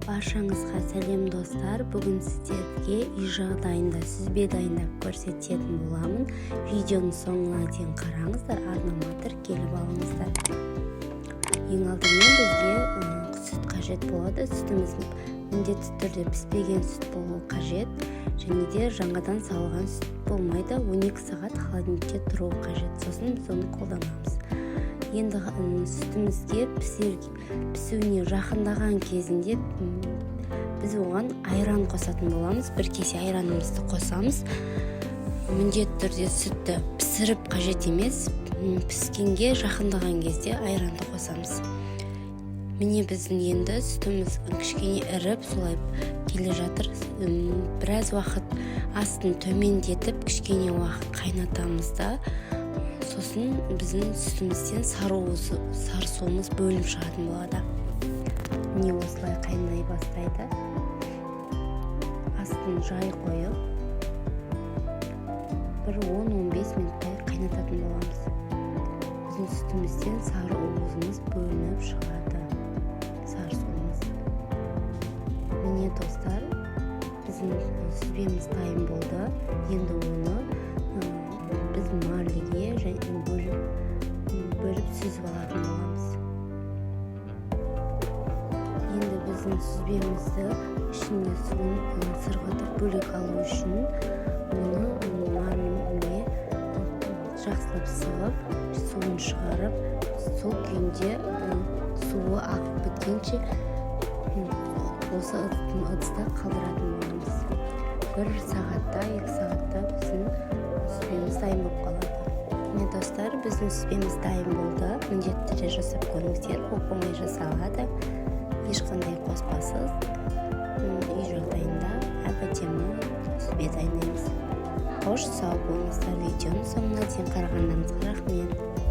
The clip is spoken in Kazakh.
Баршаңызға сәлем достар. Бүгін сіздерге үй жағдайында сүзбе дайындап көрсететін боламын. Видеоның соңына дейін қараңыздар, арнама тіркеліп алыңыздар. Ең алдымен бізге сүт қажет болады. Сүтіміз міндетті түрде піспеген сүт болуы қажет, және де жаңадан салған сүт болмайды. 12 сағат холодильникте тұруы қажет. Сосын біз оны қолданамыз. Енді сүтімізге пісуіне жақындаған кезінде біз оған айран қосатын боламыз. Бір кесе айранымызды қосамыз. Міндетті түрде сүтті пісіріп қажет емес, піскенге жақындаған кезде айранды қосамыз. Міне біздің енді сүтіміз кішкене іріп солай келе жатыр. Біраз уақыт астын төмендетіп кішкене уақыт қайнатамыз да, сосын біздің сүтімізден сары суымыз бөлініп шығатын болады. Міне осылай қайнай бастайды. Астын жай қойып бір 10-15 минуттай қайнататын боламыз. Біздің сүтімізден сары уызымыз бөлініп шығады. Сары суымыз. Міне достар, біздің сүзбеміз дайын болды. Енді оны біз марлеге бөліп сүзіп алатын боламыз. Енді біздің сүзбемізді ішінде суын сырғатып бөлек алу үшін оны марлеге жақсылап сығып, суын шығарып, сол күйінде суы ағып біткенше осы ыдыста қалдыратын боламыз. 1 сағатта, 2 сағатта біздің сүзбеміз дайын болып қалады. Міне достар, біздің сүзбеміз дайын болды. Міндетті түрде жасап көріңіздер, оп-оңай жасалады. Ешқандай қоспасыз үй жағдайында әп-әдемі сүзбе дайындаймыз. Қош сау болыңыздар. Видеоның соңына дейін қарағандарыңызға рахмет.